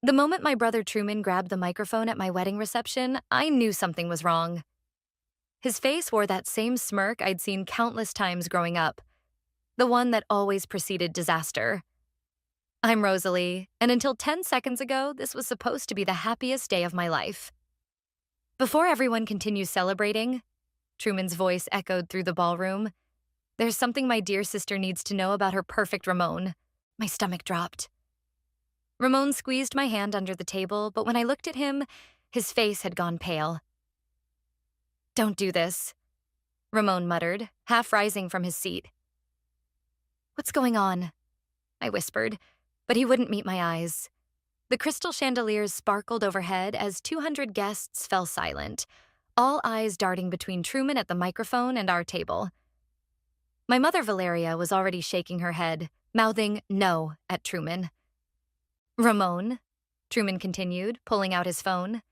The moment my brother Truman grabbed the microphone at my wedding reception, I knew something was wrong. His face wore that same smirk I'd seen countless times growing up, the one that always preceded disaster. I'm Rosalie, and until 10 seconds ago, this was supposed to be the happiest day of my life. Before everyone continues celebrating, Truman's voice echoed through the ballroom, there's something my dear sister needs to know about her perfect Ramon. My stomach dropped. Ramon squeezed my hand under the table, but when I looked at him, his face had gone pale. Don't do this, Ramon muttered, half rising from his seat. What's going on? I whispered, but he wouldn't meet my eyes. The crystal chandeliers sparkled overhead as 200 guests fell silent, all eyes darting between Truman at the microphone and our table. My mother Valeria was already shaking her head, mouthing no at Truman. Ramon, Truman continued, pulling out his phone.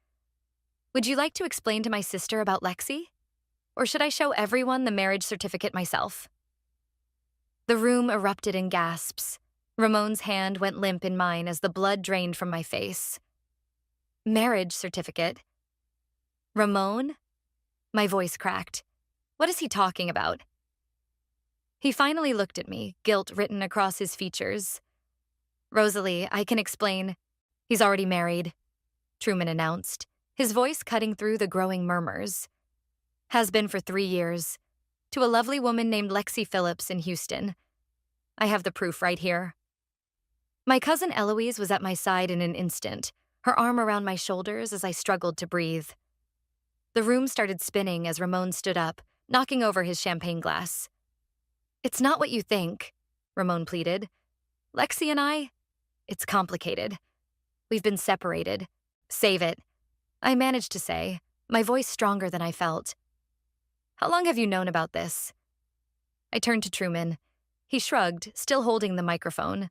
Would you like to explain to my sister about Lexi? Or should I show everyone the marriage certificate myself? The room erupted in gasps. Ramon's hand went limp in mine as the blood drained from my face. Marriage certificate? Ramon? My voice cracked. What is he talking about? He finally looked at me, guilt written across his features. Rosalie, I can explain. He's already married, Truman announced, his voice cutting through the growing murmurs. Has been for 3 years. To a lovely woman named Lexi Phillips in Houston. I have the proof right here. My cousin Eloise was at my side in an instant, her arm around my shoulders as I struggled to breathe. The room started spinning as Ramon stood up, knocking over his champagne glass. It's not what you think, Ramon pleaded. Lexi and I, it's complicated. We've been separated. Save it. I managed to say, my voice stronger than I felt. How long have you known about this? I turned to Truman. He shrugged, still holding the microphone.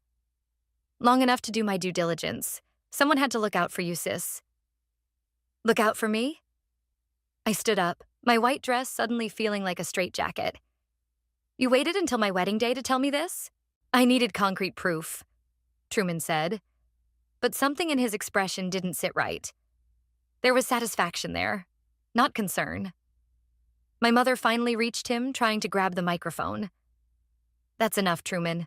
Long enough to do my due diligence. Someone had to look out for you, sis. Look out for me? I stood up, my white dress suddenly feeling like a straitjacket. You waited until my wedding day to tell me this? I needed concrete proof, Truman said. But something in his expression didn't sit right. There was satisfaction there, not concern. My mother finally reached him, trying to grab the microphone. That's enough, Truman.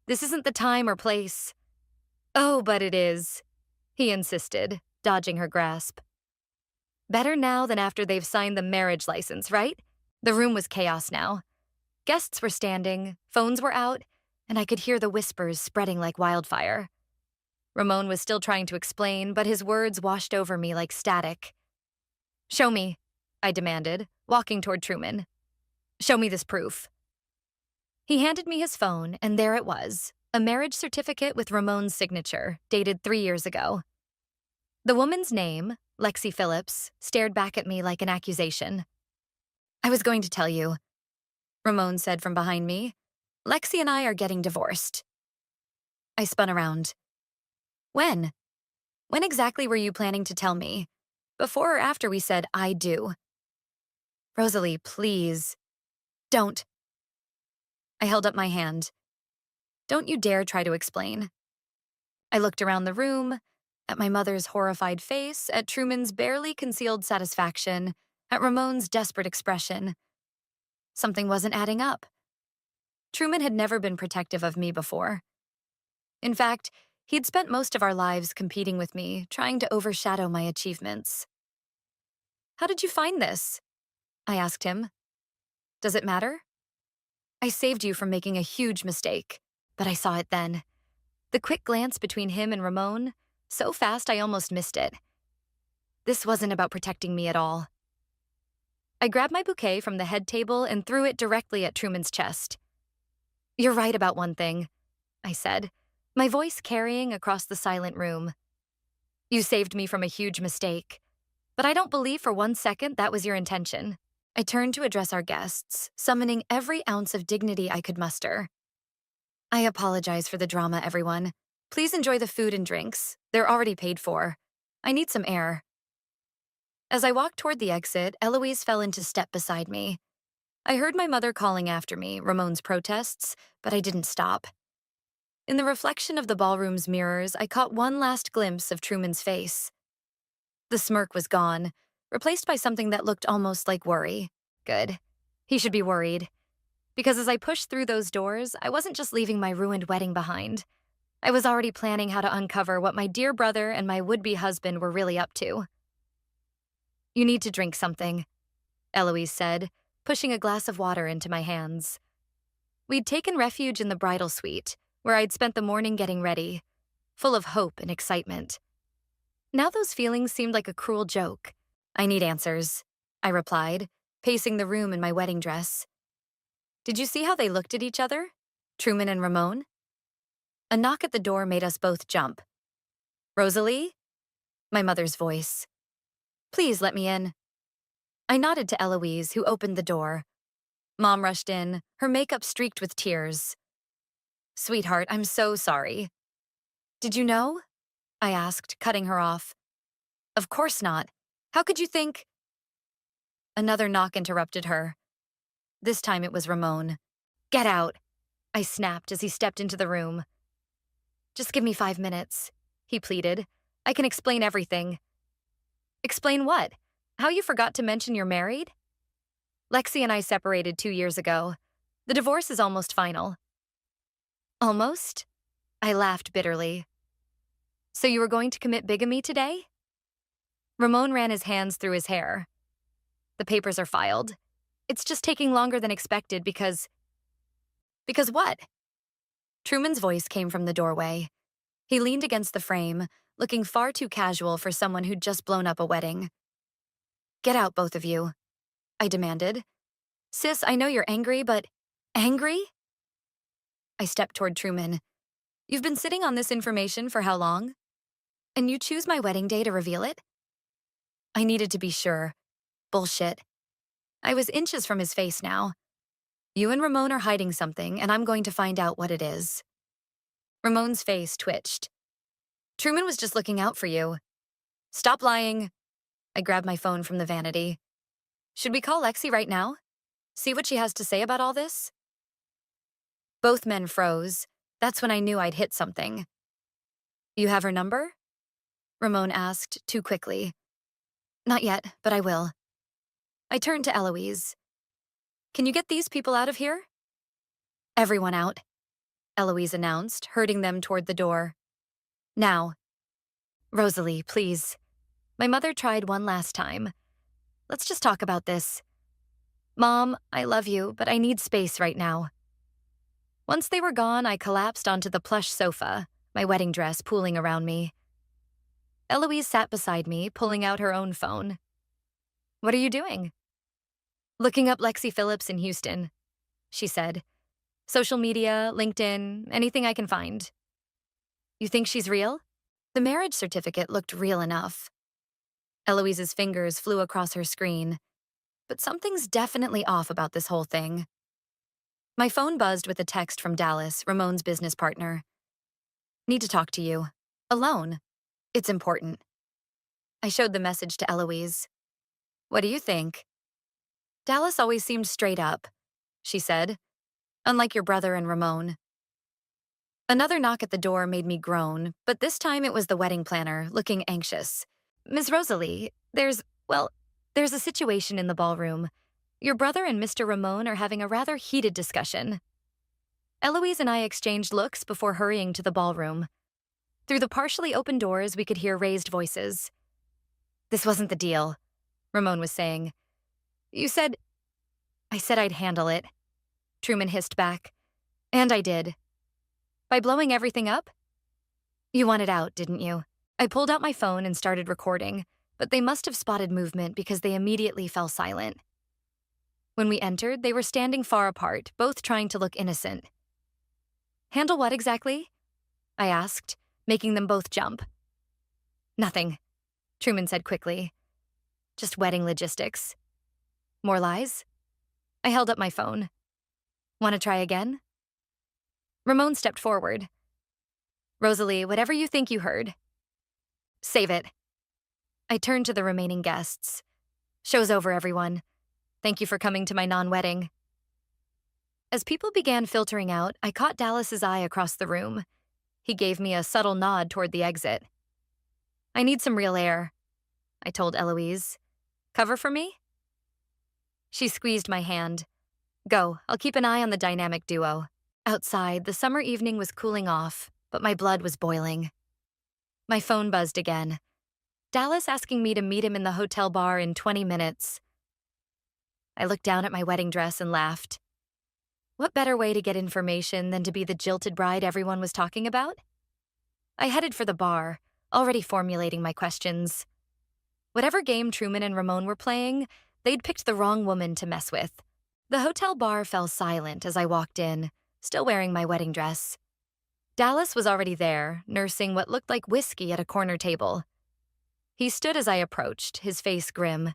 This isn't the time or place. Oh, but it is, he insisted, dodging her grasp. Better now than after they've signed the marriage license, right? The room was chaos now. Guests were standing, phones were out, and I could hear the whispers spreading like wildfire. Ramon was still trying to explain, but his words washed over me like static. Show me, I demanded, walking toward Truman. Show me this proof. He handed me his phone, and there it was, a marriage certificate with Ramon's signature, dated 3 years ago. The woman's name, Lexi Phillips, stared back at me like an accusation. I was going to tell you, Ramon said from behind me. Lexi and I are getting divorced. I spun around. When? When exactly were you planning to tell me? Before or after we said, I do? Rosalie, please. Don't. I held up my hand. Don't you dare try to explain. I looked around the room, at my mother's horrified face, at Truman's barely concealed satisfaction, at Ramon's desperate expression. Something wasn't adding up. Truman had never been protective of me before. In fact, he'd spent most of our lives competing with me, trying to overshadow my achievements. How did you find this? I asked him. Does it matter? I saved you from making a huge mistake, but I saw it then. The quick glance between him and Ramon, so fast I almost missed it. This wasn't about protecting me at all. I grabbed my bouquet from the head table and threw it directly at Truman's chest. You're right about one thing, I said, my voice carrying across the silent room. You saved me from a huge mistake, but I don't believe for 1 second that was your intention. I turned to address our guests, summoning every ounce of dignity I could muster. I apologize for the drama, everyone. Please enjoy the food and drinks. They're already paid for. I need some air. As I walked toward the exit, Eloise fell into step beside me. I heard my mother calling after me, Ramon's protests, but I didn't stop. In the reflection of the ballroom's mirrors, I caught one last glimpse of Truman's face. The smirk was gone, replaced by something that looked almost like worry. Good. He should be worried. Because as I pushed through those doors, I wasn't just leaving my ruined wedding behind. I was already planning how to uncover what my dear brother and my would-be husband were really up to. "You need to drink something," Eloise said, pushing a glass of water into my hands. We'd taken refuge in the bridal suite, where I'd spent the morning getting ready, full of hope and excitement. Now those feelings seemed like a cruel joke. "I need answers," I replied, pacing the room in my wedding dress. "Did you see how they looked at each other? Truman and Ramon?" A knock at the door made us both jump. "Rosalie?" My mother's voice. "Please let me in." I nodded to Eloise, who opened the door. Mom rushed in, her makeup streaked with tears. "Sweetheart, I'm so sorry." "Did you know?" I asked, cutting her off. "Of course not. How could you think—" Another knock interrupted her. This time it was Ramon. "Get out," I snapped as he stepped into the room. "Just give me 5 minutes," he pleaded. "I can explain everything." "Explain what? How you forgot to mention you're married?" "Lexi and I separated 2 years ago. The divorce is almost final." "Almost?" I laughed bitterly. "So you were going to commit bigamy today?" Ramon ran his hands through his hair. "The papers are filed. It's just taking longer than expected because—" "Because what?" Truman's voice came from the doorway. He leaned against the frame, looking far too casual for someone who'd just blown up a wedding. "Get out, both of you," I demanded. "Sis, I know you're angry, but—" "Angry?" I stepped toward Truman. "You've been sitting on this information for how long? And you choose my wedding day to reveal it?" I needed to be sure. Bullshit. I was inches from his face now. "You and Ramon are hiding something, and I'm going to find out what it is." Ramon's face twitched. "Truman was just looking out for you." "Stop lying." I grabbed my phone from the vanity. "Should we call Lexi right now? See what she has to say about all this?" Both men froze. That's when I knew I'd hit something. "You have her number?" Ramon asked, too quickly. "Not yet, but I will." I turned to Eloise. "Can you get these people out of here?" "Everyone out," Eloise announced, herding them toward the door. "Now." "Rosalie, please." My mother tried one last time. "Let's just talk about this." "Mom, I love you, but I need space right now." Once they were gone, I collapsed onto the plush sofa, my wedding dress pooling around me. Eloise sat beside me, pulling out her own phone. "What are you doing?" "Looking up Lexi Phillips in Houston," she said. "Social media, LinkedIn, anything I can find." "You think she's real?" The marriage certificate looked real enough. Eloise's fingers flew across her screen. But something's definitely off about this whole thing. My phone buzzed with a text from Dallas, Ramon's business partner. "Need to talk to you. Alone. It's important." I showed the message to Eloise. "What do you think?" "Dallas always seemed straight up," she said. "Unlike your brother and Ramon." Another knock at the door made me groan, but this time it was the wedding planner, looking anxious. "Ms. Rosalie, there's a situation in the ballroom. Your brother and Mr. Ramon are having a rather heated discussion." Eloise and I exchanged looks before hurrying to the ballroom. Through the partially open doors, we could hear raised voices. "This wasn't the deal," Ramon was saying. "You said—" "I said I'd handle it," Truman hissed back. "And I did." "By blowing everything up?" "You wanted out, didn't you?" I pulled out my phone and started recording, but they must have spotted movement because they immediately fell silent. When we entered, they were standing far apart, both trying to look innocent. "Handle what exactly?" I asked, making them both jump. "Nothing," Truman said quickly. "Just wedding logistics." "More lies?" I held up my phone. "Want to try again?" Ramon stepped forward. "Rosalie, whatever you think you heard." "Save it." I turned to the remaining guests. "Show's over, everyone. Thank you for coming to my non-wedding." As people began filtering out, I caught Dallas's eye across the room. He gave me a subtle nod toward the exit. I need some real air, I told Eloise. Cover for me? She squeezed my hand. Go, I'll keep an eye on the dynamic duo. Outside, the summer evening was cooling off, but my blood was boiling. My phone buzzed again. Dallas asking me to meet him in the hotel bar in 20 minutes. I looked down at my wedding dress and laughed. What better way to get information than to be the jilted bride everyone was talking about? I headed for the bar, already formulating my questions. Whatever game Truman and Ramon were playing, they'd picked the wrong woman to mess with. The hotel bar fell silent as I walked in, still wearing my wedding dress. Dallas was already there, nursing what looked like whiskey at a corner table. He stood as I approached, his face grim.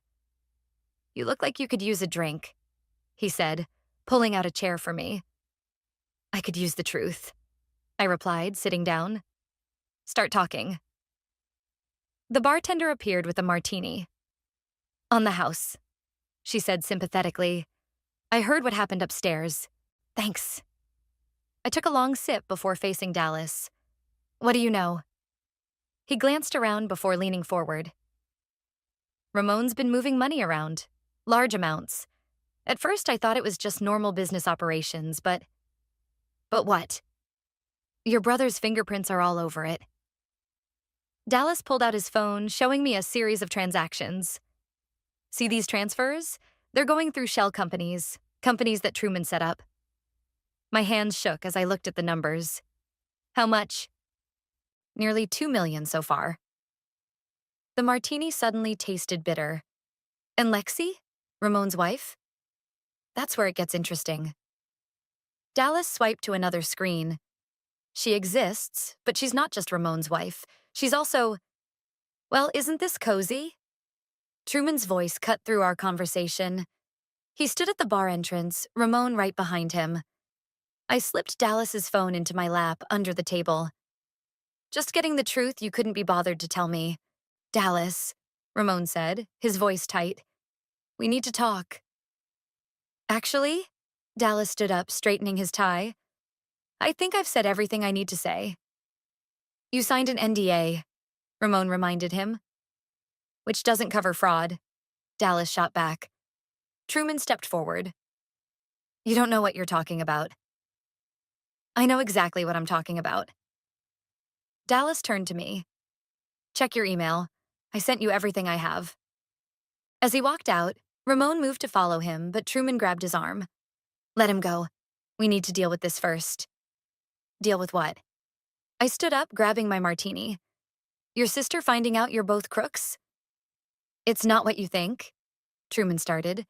You look like you could use a drink, he said, pulling out a chair for me. I could use the truth, I replied, sitting down. Start talking. The bartender appeared with a martini. On the house, she said sympathetically. I heard what happened upstairs. Thanks. I took a long sip before facing Dallas. What do you know? He glanced around before leaning forward. Ramon's been moving money around. Large amounts. At first I thought it was just normal business operations, but... But what? Your brother's fingerprints are all over it. Dallas pulled out his phone, showing me a series of transactions. See these transfers? They're going through shell companies that Truman set up. My hands shook as I looked at the numbers. How much? Nearly $2 million so far. The martini suddenly tasted bitter. And Lexi? Ramon's wife? That's where it gets interesting. Dallas swiped to another screen. She exists, but she's not just Ramon's wife. She's also... Well, isn't this cozy? Truman's voice cut through our conversation. He stood at the bar entrance, Ramon right behind him. I slipped Dallas's phone into my lap under the table. Just getting the truth you couldn't be bothered to tell me. Dallas, Ramon said, his voice tight. We need to talk. Actually, Dallas stood up, straightening his tie. I think I've said everything I need to say. You signed an NDA, Ramon reminded him. Which doesn't cover fraud, Dallas shot back. Truman stepped forward. You don't know what you're talking about. I know exactly what I'm talking about. Dallas turned to me. Check your email. I sent you everything I have. As he walked out, Ramon moved to follow him, but Truman grabbed his arm. Let him go. We need to deal with this first. Deal with what? I stood up, grabbing my martini. Your sister finding out you're both crooks? It's not what you think, Truman started.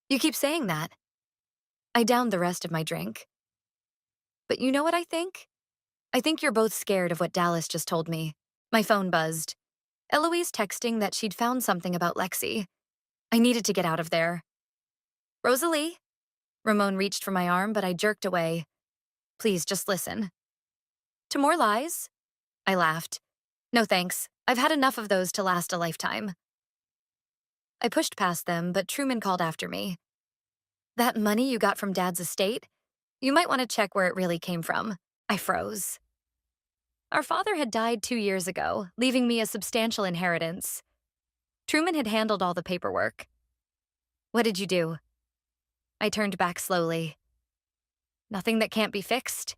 You keep saying that. I downed the rest of my drink. But you know what I think? I think you're both scared of what Dallas just told me. My phone buzzed. Eloise texting that she'd found something about Lexi. I needed to get out of there. Rosalie? Ramon reached for my arm, but I jerked away. Please, just listen. To more lies? I laughed. No thanks. I've had enough of those to last a lifetime. I pushed past them, but Truman called after me. That money you got from Dad's estate? You might want to check where it really came from. I froze. Our father had died 2 years ago, leaving me a substantial inheritance. Truman had handled all the paperwork. What did you do? I turned back slowly. Nothing that can't be fixed,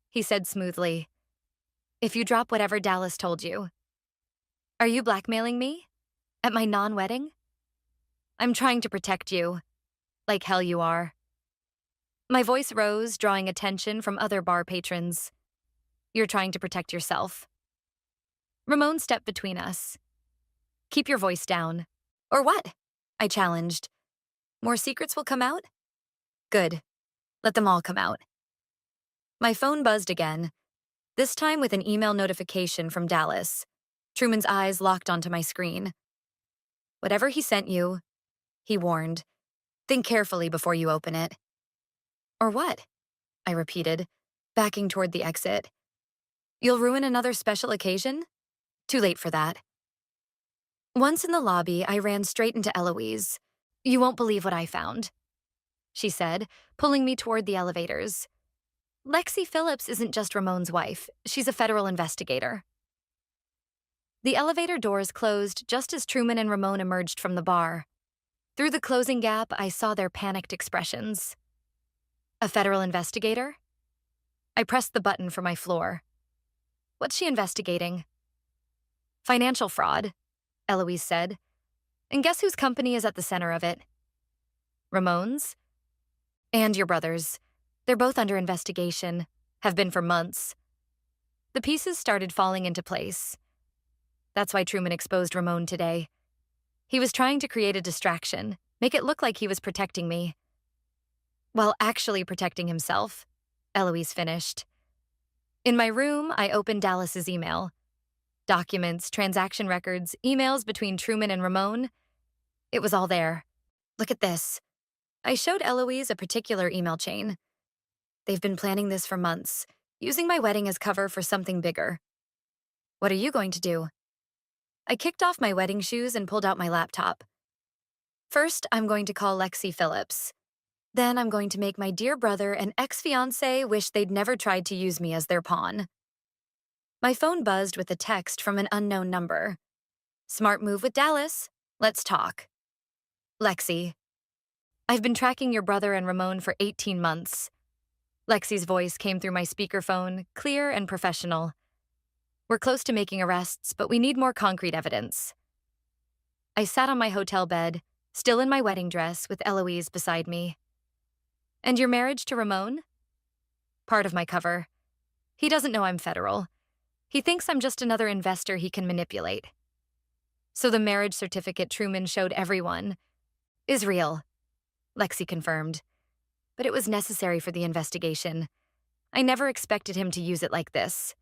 he said smoothly. If you drop whatever Dallas told you. Are you blackmailing me? At my non-wedding? I'm trying to protect you. Like hell you are. My voice rose, drawing attention from other bar patrons. You're trying to protect yourself. Ramon stepped between us. Keep your voice down. Or what? I challenged. More secrets will come out? Good. Let them all come out. My phone buzzed again, this time with an email notification from Dallas. Truman's eyes locked onto my screen. Whatever he sent you, he warned, think carefully before you open it. Or what? I repeated, backing toward the exit. You'll ruin another special occasion? Too late for that. Once in the lobby, I ran straight into Eloise. You won't believe what I found, she said, pulling me toward the elevators. Lexi Phillips isn't just Ramon's wife, she's a federal investigator. The elevator doors closed just as Truman and Ramon emerged from the bar. Through the closing gap, I saw their panicked expressions. A federal investigator? I pressed the button for my floor. What's she investigating? Financial fraud, Eloise said. And guess whose company is at the center of it? Ramon's? And your brother's. They're both under investigation, have been for months. The pieces started falling into place. That's why Truman exposed Ramon today. He was trying to create a distraction, make it look like he was protecting me. While actually protecting himself, Eloise finished. In my room, I opened Dallas's email. Documents, transaction records, emails between Truman and Ramon. It was all there. Look at this. I showed Eloise a particular email chain. They've been planning this for months, using my wedding as cover for something bigger. What are you going to do? I kicked off my wedding shoes and pulled out my laptop. First, I'm going to call Lexi Phillips. Then I'm going to make my dear brother and ex-fiancé wish they'd never tried to use me as their pawn. My phone buzzed with a text from an unknown number. Smart move with Dallas. Let's talk. Lexi. I've been tracking your brother and Ramon for 18 months. Lexi's voice came through my speakerphone, clear and professional. We're close to making arrests, but we need more concrete evidence. I sat on my hotel bed, still in my wedding dress, with Eloise beside me. And your marriage to Ramon? Part of my cover. He doesn't know I'm federal. He thinks I'm just another investor he can manipulate. So the marriage certificate Truman showed everyone is real, Lexi confirmed. But it was necessary for the investigation. I never expected him to use it like this.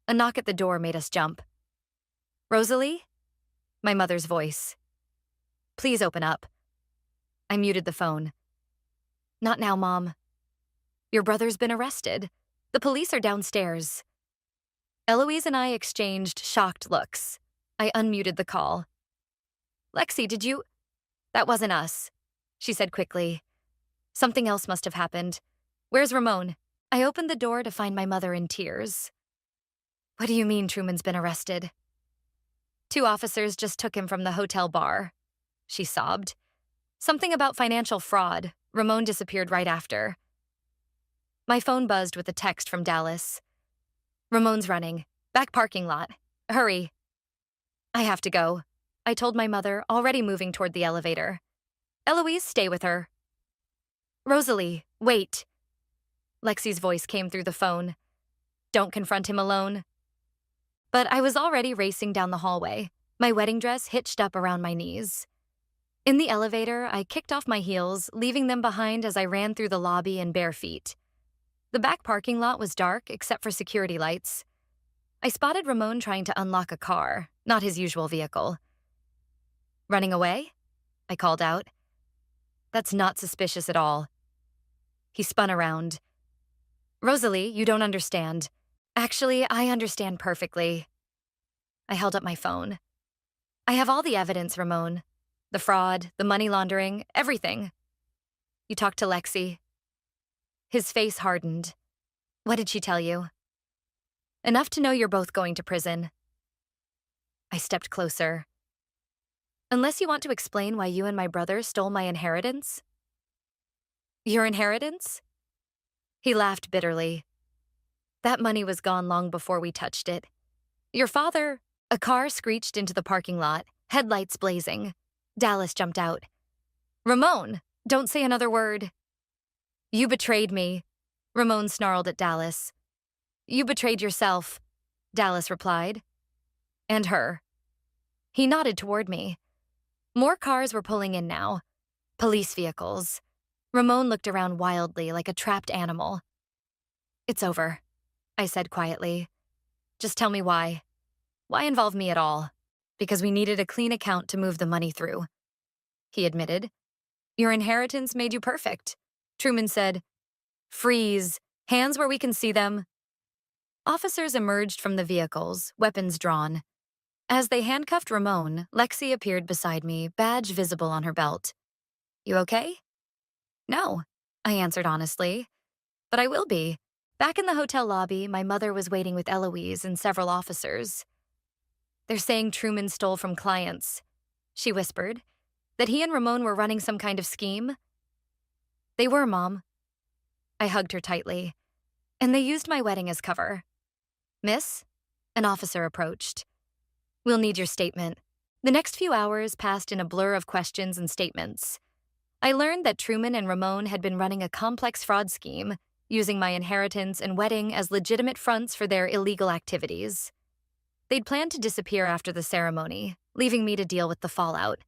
A knock at the door made us jump. Rosalie? My mother's voice. Please open up. I muted the phone. Not now, Mom. Your brother's been arrested. The police are downstairs. Eloise and I exchanged shocked looks. I unmuted the call. Lexi, did you— That wasn't us, she said quickly. Something else must have happened. Where's Ramon? I opened the door to find my mother in tears. What do you mean Truman's been arrested? 2 officers just took him from the hotel bar, she sobbed. Something about financial fraud. Ramon disappeared right after. My phone buzzed with a text from Dallas. Ramon's running. Back parking lot. Hurry. I have to go, I told my mother, already moving toward the elevator. Eloise, stay with her. Rosalie, wait. Lexi's voice came through the phone. Don't confront him alone. But I was already racing down the hallway, my wedding dress hitched up around my knees. In the elevator, I kicked off my heels, leaving them behind as I ran through the lobby in bare feet. The back parking lot was dark except for security lights. I spotted Ramon trying to unlock a car, not his usual vehicle. Running away? I called out. That's not suspicious at all. He spun around. Rosalie, you don't understand. Actually, I understand perfectly. I held up my phone. I have all the evidence, Ramon. The fraud, the money laundering, everything. You talked to Lexi. His face hardened. What did she tell you? Enough to know you're both going to prison. I stepped closer. Unless you want to explain why you and my brother stole my inheritance? Your inheritance? He laughed bitterly. That money was gone long before we touched it. Your father— A car screeched into the parking lot, headlights blazing. Dallas jumped out. Ramon, don't say another word. You betrayed me, Ramon snarled at Dallas. You betrayed yourself, Dallas replied. And her. He nodded toward me. More cars were pulling in now. Police vehicles. Ramon looked around wildly like a trapped animal. It's over, I said quietly. Just tell me why. Why involve me at all? Because we needed a clean account to move the money through. He admitted. Your inheritance made you perfect. Truman said, freeze, hands where we can see them. Officers emerged from the vehicles, weapons drawn. As they handcuffed Ramon, Lexi appeared beside me, badge visible on her belt. You okay? No, I answered honestly. But I will be. Back in the hotel lobby, my mother was waiting with Eloise and several officers. They're saying Truman stole from clients, she whispered. That he and Ramon were running some kind of scheme? They were, Mom. I hugged her tightly. And they used my wedding as cover. Miss? An officer approached. We'll need your statement. The next few hours passed in a blur of questions and statements. I learned that Truman and Ramon had been running a complex fraud scheme, using my inheritance and wedding as legitimate fronts for their illegal activities. They'd planned to disappear after the ceremony, leaving me to deal with the fallout.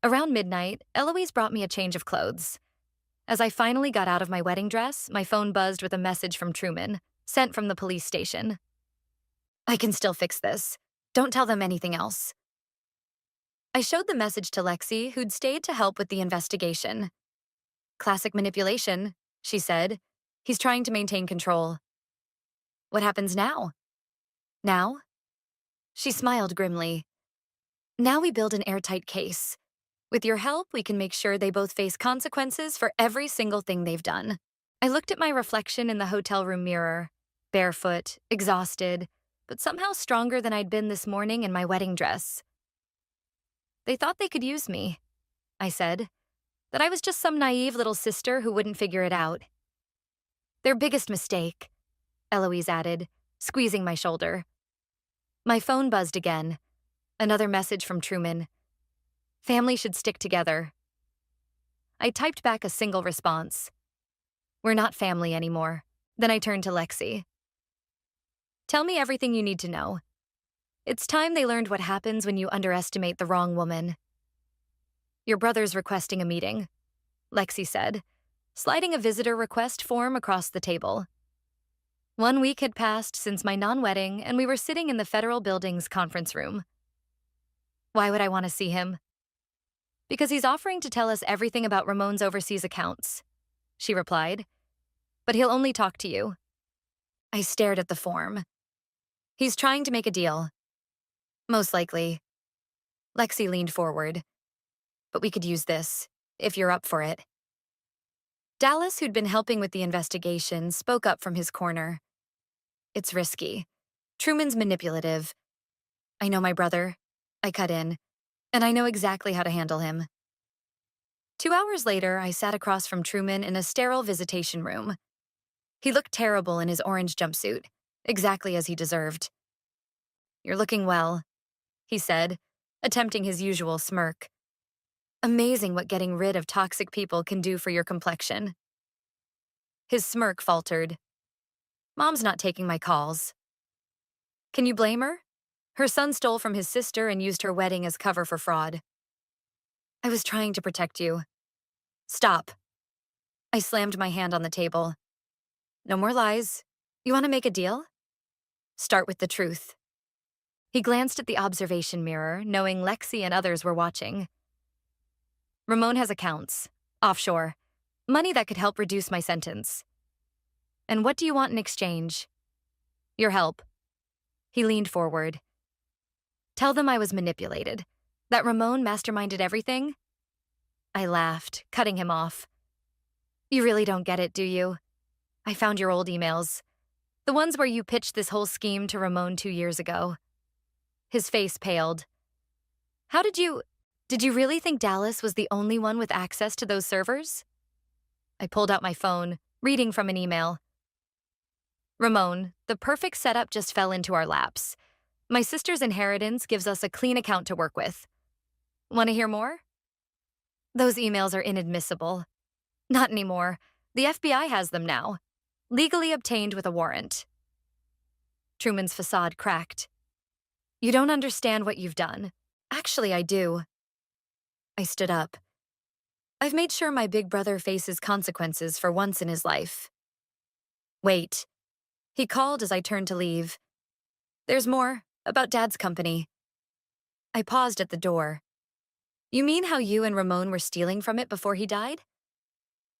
Around midnight, Eloise brought me a change of clothes. As I finally got out of my wedding dress, my phone buzzed with a message from Truman, sent from the police station. I can still fix this. Don't tell them anything else. I showed the message to Lexi, who'd stayed to help with the investigation. Classic manipulation, she said. He's trying to maintain control. What happens now? Now? She smiled grimly. Now we build an airtight case. With your help, we can make sure they both face consequences for every single thing they've done. I looked at my reflection in the hotel room mirror, barefoot, exhausted, but somehow stronger than I'd been this morning in my wedding dress. They thought they could use me, I said, that I was just some naive little sister who wouldn't figure it out. Their biggest mistake, Eloise added, squeezing my shoulder. My phone buzzed again. Another message from Truman. Family should stick together. I typed back a single response. We're not family anymore. Then I turned to Lexi. Tell me everything you need to know. It's time they learned what happens when you underestimate the wrong woman. Your brother's requesting a meeting, Lexi said, sliding a visitor request form across the table. 1 week had passed since my non-wedding, and we were sitting in the federal building's conference room. Why would I want to see him? Because he's offering to tell us everything about Ramon's overseas accounts, she replied. But he'll only talk to you. I stared at the form. He's trying to make a deal. Most likely. Lexi leaned forward. But we could use this, if you're up for it. Dallas, who'd been helping with the investigation, spoke up from his corner. It's risky. Truman's manipulative. I know my brother. I cut in. And I know exactly how to handle him. 2 hours later, I sat across from Truman in a sterile visitation room. He looked terrible in his orange jumpsuit, exactly as he deserved. You're looking well, he said, attempting his usual smirk. Amazing what getting rid of toxic people can do for your complexion. His smirk faltered. Mom's not taking my calls. Can you blame her? Her son stole from his sister and used her wedding as cover for fraud. I was trying to protect you. Stop. I slammed my hand on the table. No more lies. You want to make a deal? Start with the truth. He glanced at the observation mirror, knowing Lexi and others were watching. Ramon has accounts, offshore, money that could help reduce my sentence. And what do you want in exchange? Your help. He leaned forward. Tell them I was manipulated, that Ramon masterminded everything. I laughed, cutting him off. You really don't get it, do you? I found your old emails. The ones where you pitched this whole scheme to Ramon 2 years ago. His face paled. Did you really think Dallas was the only one with access to those servers? I pulled out my phone, reading from an email. Ramon, the perfect setup just fell into our laps. My sister's inheritance gives us a clean account to work with. Want to hear more? Those emails are inadmissible. Not anymore. The FBI has them now. Legally obtained with a warrant. Truman's facade cracked. You don't understand what you've done. Actually, I do. I stood up. I've made sure my big brother faces consequences for once in his life. Wait. He called as I turned to leave. There's more, about Dad's company. I paused at the door. You mean how you and Ramon were stealing from it before he died?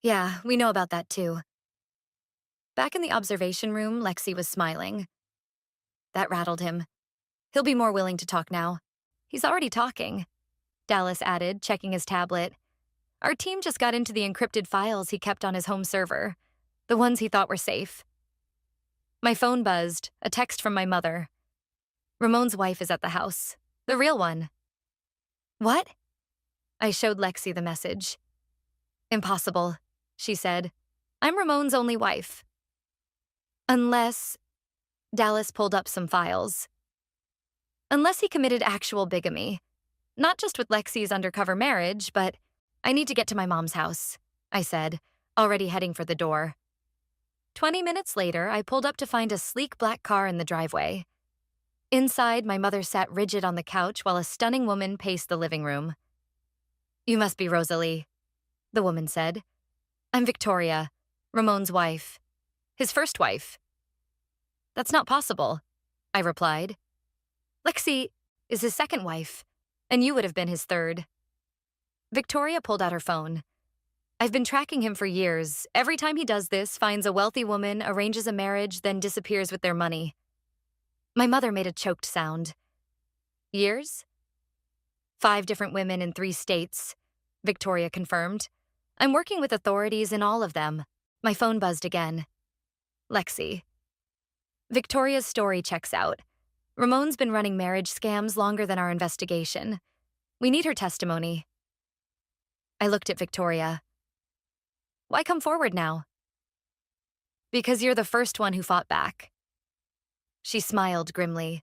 Yeah, we know about that too. Back in the observation room, Lexi was smiling. That rattled him. He'll be more willing to talk now. He's already talking, Dallas added, checking his tablet. Our team just got into the encrypted files he kept on his home server. the ones he thought were safe. My phone buzzed, a text from my mother. Ramon's wife is at the house. The real one. What? I showed Lexi the message. Impossible, she said. I'm Ramon's only wife. Unless... Dallas pulled up some files. Unless he committed actual bigamy. Not just with Lexi's undercover marriage, but I need to get to my mom's house, I said, already heading for the door. 20 minutes later, I pulled up to find a sleek black car in the driveway. Inside, my mother sat rigid on the couch while a stunning woman paced the living room. You must be Rosalie, the woman said. I'm Victoria, Ramon's wife. His first wife. That's not possible, I replied. Lexi is his second wife, and you would have been his third. Victoria pulled out her phone. I've been tracking him for years. Every time he does this, finds a wealthy woman, arranges a marriage, then disappears with their money. My mother made a choked sound. Years? 5 different women in 3 states, Victoria confirmed. I'm working with authorities in all of them. My phone buzzed again. Lexi. Victoria's story checks out. Ramon's been running marriage scams longer than our investigation. We need her testimony. I looked at Victoria. Why come forward now? Because you're the first one who fought back. She smiled grimly.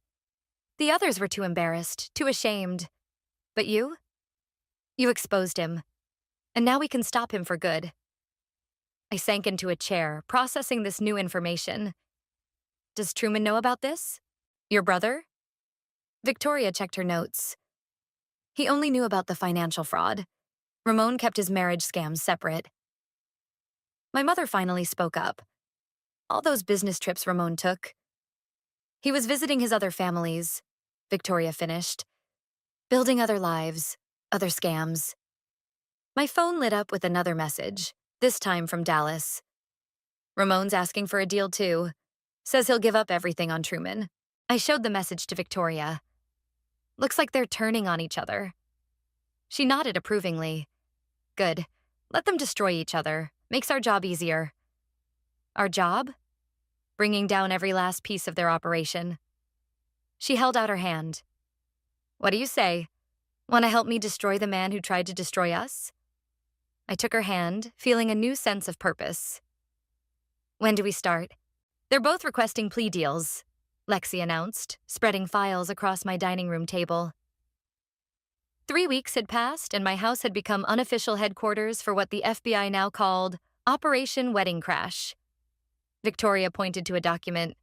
The others were too embarrassed, too ashamed. But you? You exposed him. And now we can stop him for good. I sank into a chair, processing this new information. Does Truman know about this? Your brother? Victoria checked her notes. He only knew about the financial fraud. Ramon kept his marriage scams separate. My mother finally spoke up. All those business trips Ramon took. He was visiting his other families, Victoria finished. Building other lives, other scams. My phone lit up with another message, this time from Dallas. Ramon's asking for a deal too. Says he'll give up everything on Truman. I showed the message to Victoria. Looks like they're turning on each other. She nodded approvingly. Good. Let them destroy each other. Makes our job easier. Our job? Bringing down every last piece of their operation. She held out her hand. What do you say? Want to help me destroy the man who tried to destroy us? I took her hand, feeling a new sense of purpose. When do we start? They're both requesting plea deals, Lexi announced, spreading files across my dining room table. 3 weeks had passed, and my house had become unofficial headquarters for what the FBI now called Operation Wedding Crash. Victoria pointed to a document.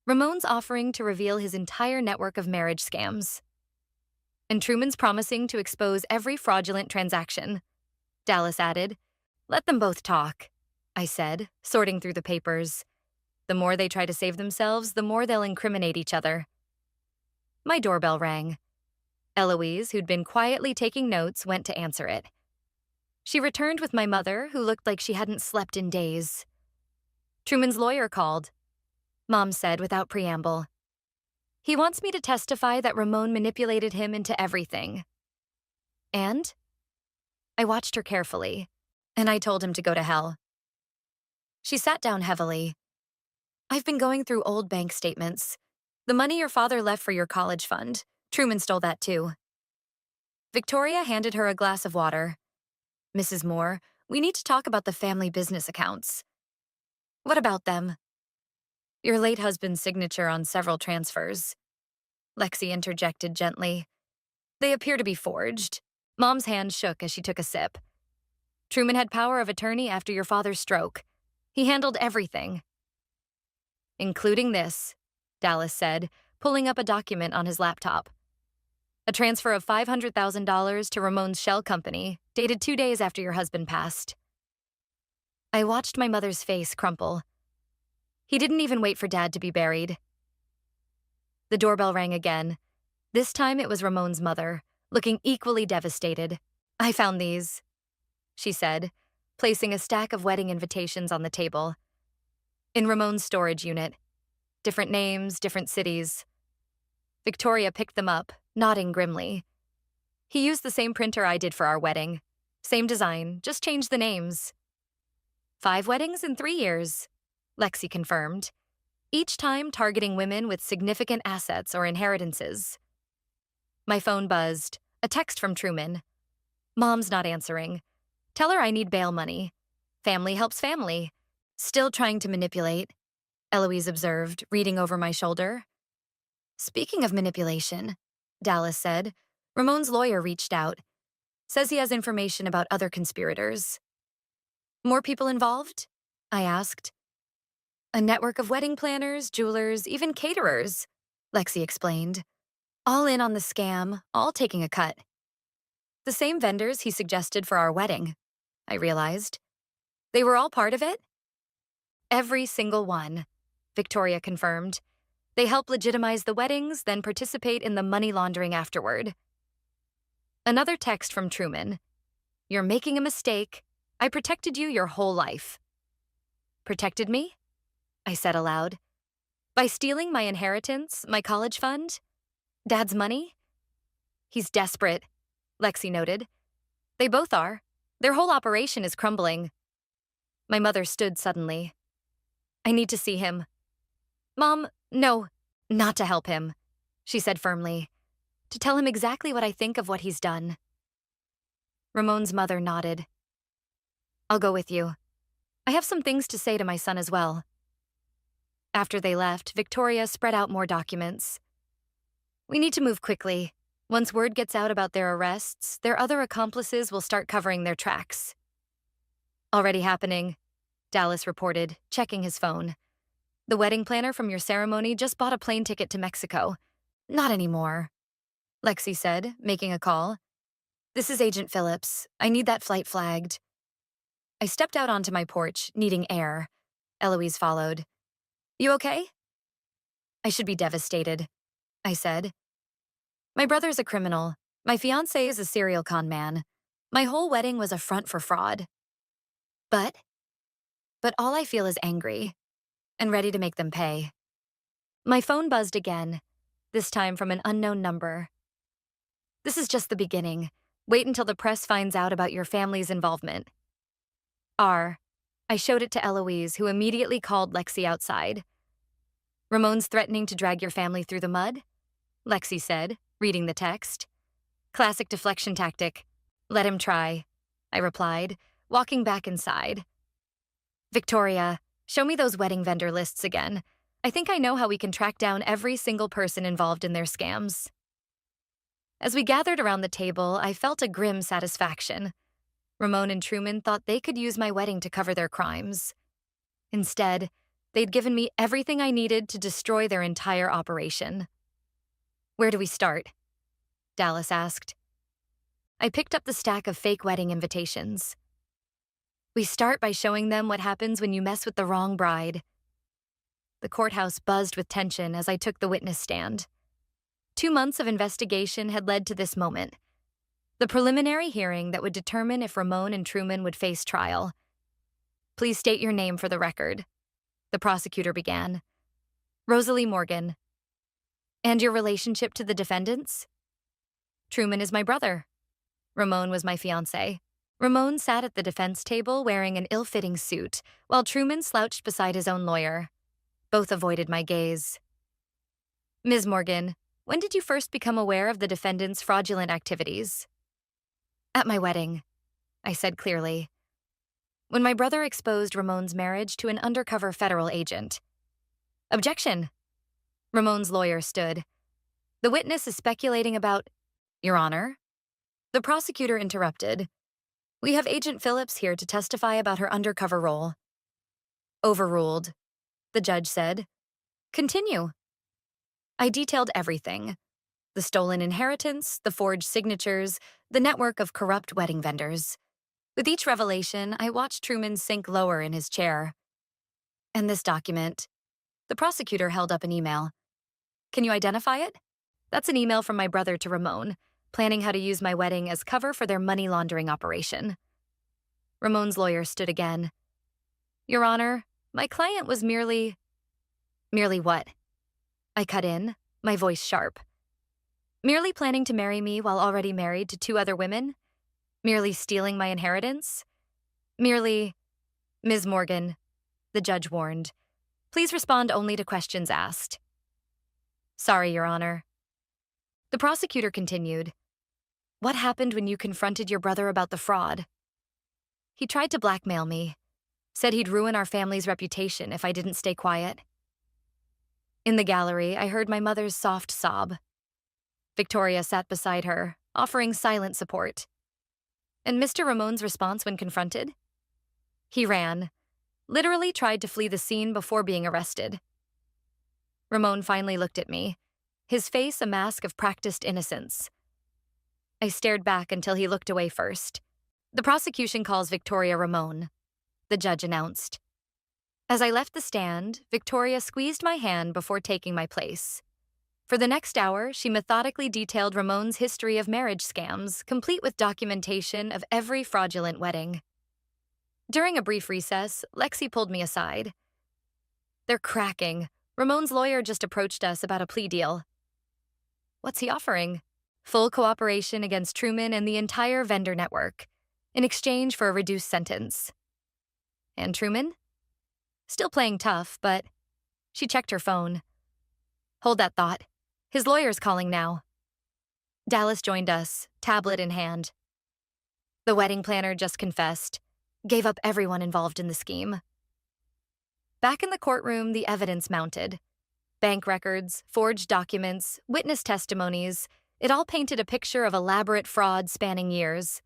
Ramon's offering to reveal his entire network of marriage scams. And Truman's promising to expose every fraudulent transaction. Dallas added. Let them both talk, I said, sorting through the papers. The more they try to save themselves, the more they'll incriminate each other. My doorbell rang. Eloise, who'd been quietly taking notes, went to answer it. She returned with my mother, who looked like she hadn't slept in days. Truman's lawyer called, Mom said without preamble. He wants me to testify that Ramon manipulated him into everything. And? I watched her carefully, and I told him to go to hell. She sat down heavily. I've been going through old bank statements. The money your father left for your college fund. Truman stole that too. Victoria handed her a glass of water. Mrs. Moore, we need to talk about the family business accounts. What about them? Your late husband's signature on several transfers. Lexi interjected gently. They appear to be forged. Mom's hand shook as she took a sip. Truman had power of attorney after your father's stroke. He handled everything. Including this, Dallas said, pulling up a document on his laptop. A transfer of $500,000 to Ramon's shell company, dated 2 days after your husband passed. I watched my mother's face crumple. He didn't even wait for Dad to be buried. The doorbell rang again. This time it was Ramon's mother, looking equally devastated. I found these, she said, placing a stack of wedding invitations on the table. In Ramon's storage unit. Different names, different cities. Victoria picked them up, nodding grimly. He used the same printer I did for our wedding. Same design, just changed the names. 5 weddings in 3 years, Lexi confirmed, each time targeting women with significant assets or inheritances. My phone buzzed, a text from Truman. Mom's not answering. Tell her I need bail money. Family helps family. Still trying to manipulate, Eloise observed, reading over my shoulder. Speaking of manipulation, Dallas said, Ramon's lawyer reached out. Says he has information about other conspirators. More people involved? I asked. A network of wedding planners, jewelers, even caterers, Lexi explained. All in on the scam, all taking a cut. The same vendors he suggested for our wedding, I realized. They were all part of it? Every single one, Victoria confirmed. They help legitimize the weddings, then participate in the money laundering afterward. Another text from Truman. You're making a mistake. I protected you your whole life. Protected me? I said aloud. By stealing my inheritance, my college fund? Dad's money? He's desperate, Lexi noted. They both are. Their whole operation is crumbling. My mother stood suddenly. I need to see him. Mom, no, not to help him, she said firmly. To tell him exactly what I think of what he's done. Ramon's mother nodded. I'll go with you. I have some things to say to my son as well. After they left, Victoria spread out more documents. We need to move quickly. Once word gets out about their arrests, their other accomplices will start covering their tracks. Already happening, Dallas reported, checking his phone. The wedding planner from your ceremony just bought a plane ticket to Mexico. Not anymore, Lexi said, making a call. This is Agent Phillips. I need that flight flagged. I stepped out onto my porch, needing air. Eloise followed. You okay? I should be devastated, I said. My brother's a criminal. My fiancé is a serial con man. My whole wedding was a front for fraud. But all I feel is angry and ready to make them pay. My phone buzzed again, this time from an unknown number. This is just the beginning. Wait until the press finds out about your family's involvement. I showed it to Eloise, who immediately called Lexi outside. Ramon's threatening to drag your family through the mud? Lexi said, reading the text. Classic deflection tactic. Let him try, I replied, walking back inside. Victoria, show me those wedding vendor lists again. I think I know how we can track down every single person involved in their scams. As we gathered around the table, I felt a grim satisfaction. Ramon and Truman thought they could use my wedding to cover their crimes. Instead, they'd given me everything I needed to destroy their entire operation. Where do we start? Dallas asked. I picked up the stack of fake wedding invitations. We start by showing them what happens when you mess with the wrong bride. The courthouse buzzed with tension as I took the witness stand. 2 months of investigation had led to this moment. The preliminary hearing that would determine if Ramon and Truman would face trial. Please state your name for the record, the prosecutor began. Rosalie Morgan. And your relationship to the defendants? Truman is my brother. Ramon was my fiancé. Ramon sat at the defense table wearing an ill-fitting suit, while Truman slouched beside his own lawyer. Both avoided my gaze. Ms. Morgan, when did you first become aware of the defendant's fraudulent activities? At my wedding, I said clearly. When my brother exposed Ramon's marriage to an undercover federal agent. Objection. Ramon's lawyer stood. The witness is speculating about... Your Honor. The prosecutor interrupted. We have Agent Phillips here to testify about her undercover role. Overruled, the judge said. Continue. I detailed everything. The stolen inheritance, the forged signatures, the network of corrupt wedding vendors. With each revelation, I watched Truman sink lower in his chair. And this document. The prosecutor held up an email. Can you identify it? That's an email from my brother to Ramon, planning how to use my wedding as cover for their money laundering operation. Ramon's lawyer stood again. Your Honor, my client was merely... Merely what? I cut in, my voice sharp. Merely planning to marry me while already married to 2 other women? Merely stealing my inheritance? Merely... Ms. Morgan, the judge warned, please respond only to questions asked. Sorry, Your Honor. The prosecutor continued, what happened when you confronted your brother about the fraud? He tried to blackmail me, said he'd ruin our family's reputation if I didn't stay quiet. In the gallery, I heard my mother's soft sob. Victoria sat beside her, offering silent support. And Mr. Ramon's response when confronted? He ran, literally tried to flee the scene before being arrested. Ramon finally looked at me, his face a mask of practiced innocence. I stared back until he looked away first. The prosecution calls Victoria Ramon, the judge announced. As I left the stand, Victoria squeezed my hand before taking my place. For the next hour, she methodically detailed Ramon's history of marriage scams, complete with documentation of every fraudulent wedding. During a brief recess, Lexi pulled me aside. They're cracking. Ramon's lawyer just approached us about a plea deal. What's he offering? Full cooperation against Truman and the entire vendor network, in exchange for a reduced sentence. And Truman? Still playing tough, but she checked her phone. Hold that thought. His lawyer's calling now. Dallas joined us, tablet in hand. The wedding planner just confessed, gave up everyone involved in the scheme. Back in the courtroom, the evidence mounted. Bank records, forged documents, witness testimonies, it all painted a picture of elaborate fraud spanning years.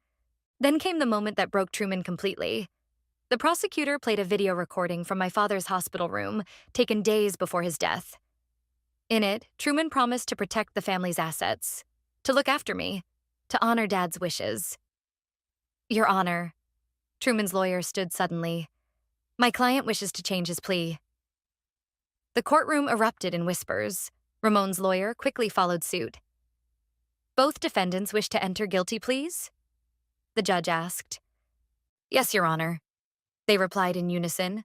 Then came the moment that broke Truman completely. The prosecutor played a video recording from my father's hospital room, taken days before his death. In it, Truman promised to protect the family's assets, to look after me, to honor Dad's wishes. Your Honor, Truman's lawyer stood suddenly. My client wishes to change his plea. The courtroom erupted in whispers. Ramon's lawyer quickly followed suit. Both defendants wish to enter guilty pleas? The judge asked. Yes, Your Honor. They replied in unison.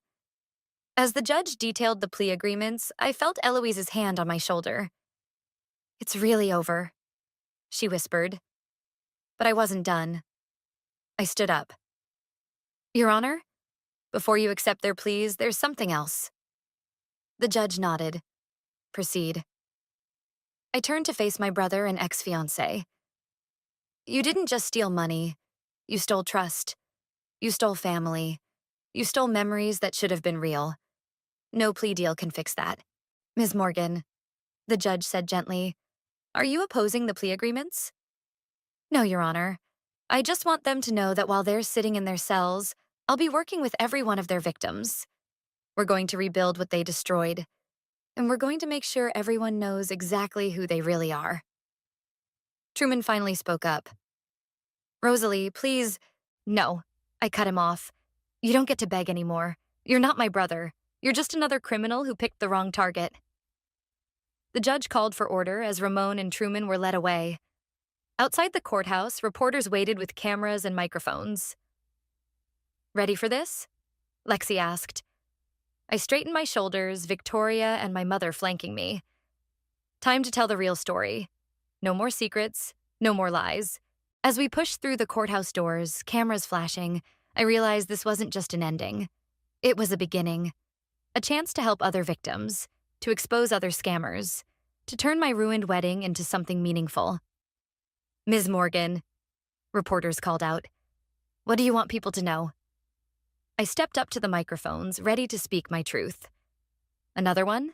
As the judge detailed the plea agreements, I felt Eloise's hand on my shoulder. It's really over, she whispered. But I wasn't done. I stood up. Your Honor, before you accept their pleas, there's something else. The judge nodded. Proceed. I turned to face my brother and ex-fiancé. You didn't just steal money. You stole trust. You stole family. You stole memories that should have been real. No plea deal can fix that. Ms. Morgan, the judge said gently, are you opposing the plea agreements? No, Your Honor. I just want them to know that while they're sitting in their cells, I'll be working with every one of their victims. We're going to rebuild what they destroyed, and we're going to make sure everyone knows exactly who they really are. Truman finally spoke up. Rosalie, please. No, I cut him off. You don't get to beg anymore. You're not my brother. You're just another criminal who picked the wrong target. The judge called for order as Ramon and Truman were led away. Outside the courthouse, reporters waited with cameras and microphones. Ready for this? Lexi asked. I straightened my shoulders, Victoria and my mother flanking me. Time to tell the real story. No more secrets, no more lies. As we pushed through the courthouse doors, cameras flashing, I realized this wasn't just an ending. It was a beginning. A chance to help other victims, to expose other scammers, to turn my ruined wedding into something meaningful. Ms. Morgan, reporters called out. What do you want people to know? I stepped up to the microphones, ready to speak my truth. Another one?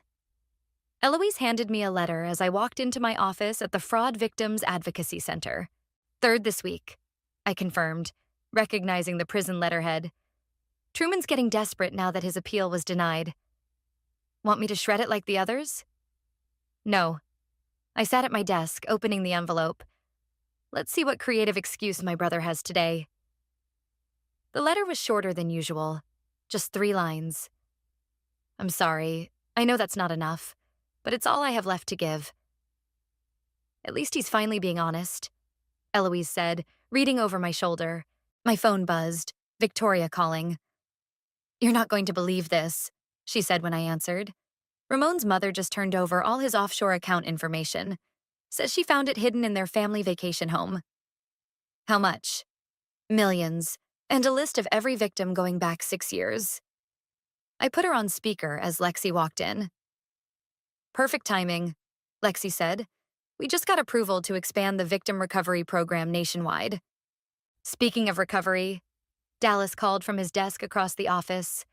Eloise handed me a letter as I walked into my office at the Fraud Victims Advocacy Center. Third this week, I confirmed, recognizing the prison letterhead. Truman's getting desperate now that his appeal was denied. Want me to shred it like the others? No. I sat at my desk, opening the envelope. Let's see what creative excuse my brother has today. The letter was shorter than usual, just 3 lines. I'm sorry, I know that's not enough, but it's all I have left to give. At least he's finally being honest, Eloise said, reading over my shoulder. My phone buzzed, Victoria calling. You're not going to believe this, she said when I answered. Ramon's mother just turned over all his offshore account information. Says she found it hidden in their family vacation home. How much? Millions. and a list of every victim going back 6 years. I put her on speaker as Lexi walked in. Perfect timing, Lexi said. We just got approval to expand the victim recovery program nationwide. Speaking of recovery, Dallas called from his desk across the office.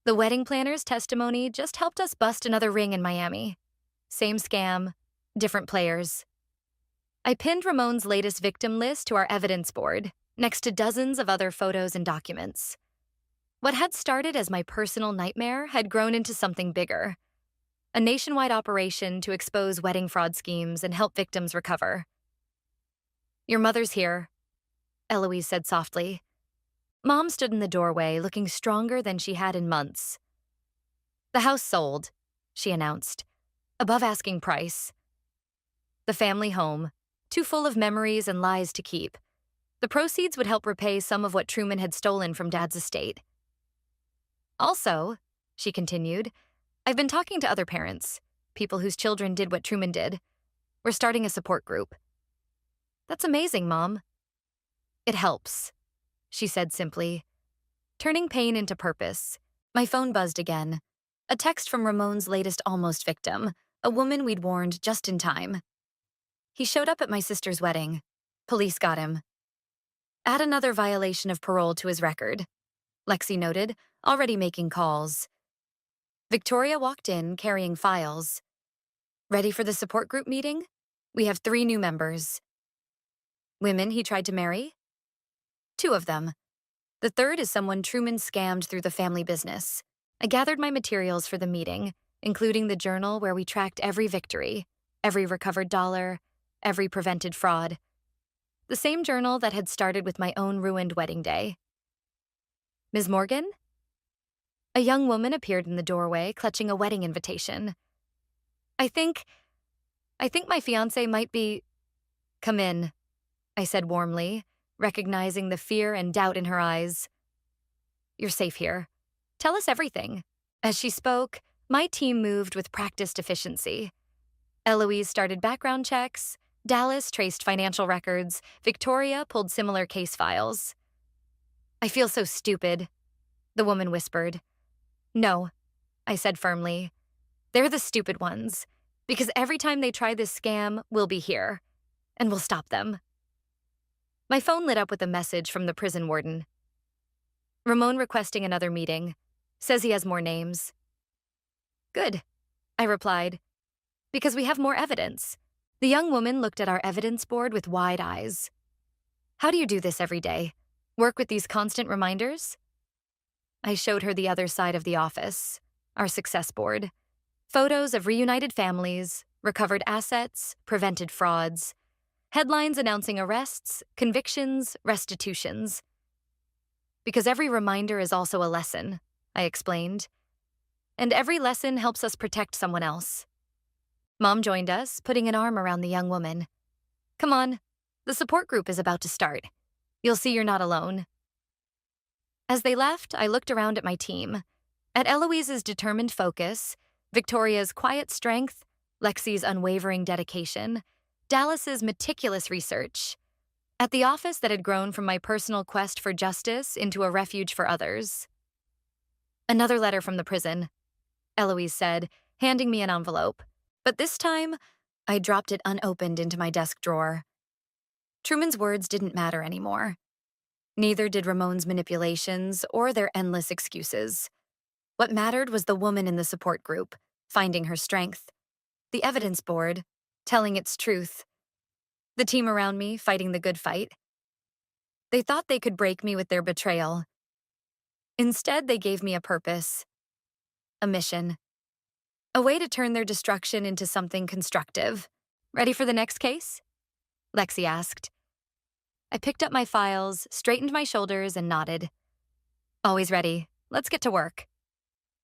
The wedding planner's testimony just helped us bust another ring in Miami. Same scam, different players. I pinned Ramon's latest victim list to our evidence board, next to dozens of other photos and documents. What had started as my personal nightmare had grown into something bigger. A nationwide operation to expose wedding fraud schemes and help victims recover. Your mother's here, Eloise said softly. Mom stood in the doorway, looking stronger than she had in months. The house sold, she announced, above asking price. The family home, too full of memories and lies to keep. The proceeds would help repay some of what Truman had stolen from Dad's estate. Also, she continued, I've been talking to other parents, people whose children did what Truman did. We're starting a support group. That's amazing, Mom. It helps, she said simply. Turning pain into purpose. My phone buzzed again. A text from Ramon's latest almost victim, a woman we'd warned just in time. He showed up at my sister's wedding. Police got him. Add another violation of parole to his record, Lexi noted, already making calls. Victoria walked in, carrying files. Ready for the support group meeting? We have 3 new members. Women he tried to marry? 2 of them. The third is someone Truman scammed through the family business. I gathered my materials for the meeting, including the journal where we tracked every victory, every recovered dollar, every prevented fraud. The same journal that had started with my own ruined wedding day. Ms. Morgan? A young woman appeared in the doorway, clutching a wedding invitation. I think my fiancé might be... Come in, I said warmly, recognizing the fear and doubt in her eyes. You're safe here. Tell us everything. As she spoke, my team moved with practiced efficiency. Eloise started background checks, Dallas traced financial records, Victoria pulled similar case files. I feel so stupid, the woman whispered. No, I said firmly. They're the stupid ones, because every time they try this scam, we'll be here, and we'll stop them. My phone lit up with a message from the prison warden. Ramon requesting another meeting. Says he has more names. Good, I replied, because we have more evidence. The young woman looked at our evidence board with wide eyes. How do you do this every day? Work with these constant reminders? I showed her the other side of the office, our success board. Photos of reunited families, recovered assets, prevented frauds. Headlines announcing arrests, convictions, restitutions. Because every reminder is also a lesson, I explained. And every lesson helps us protect someone else. Mom joined us, putting an arm around the young woman. Come on, the support group is about to start. You'll see you're not alone. As they left, I looked around at my team. At Eloise's determined focus, Victoria's quiet strength, Lexi's unwavering dedication, Dallas's meticulous research. At the office that had grown from my personal quest for justice into a refuge for others. Another letter from the prison, Eloise said, handing me an envelope. But this time, I dropped it unopened into my desk drawer. Truman's words didn't matter anymore. Neither did Ramon's manipulations or their endless excuses. What mattered was the woman in the support group, finding her strength. The evidence board, telling its truth. The team around me, fighting the good fight. They thought they could break me with their betrayal. Instead, they gave me a purpose. A mission. A way to turn their destruction into something constructive. Ready for the next case? Lexi asked. I picked up my files, straightened my shoulders, and nodded. Always ready. Let's get to work.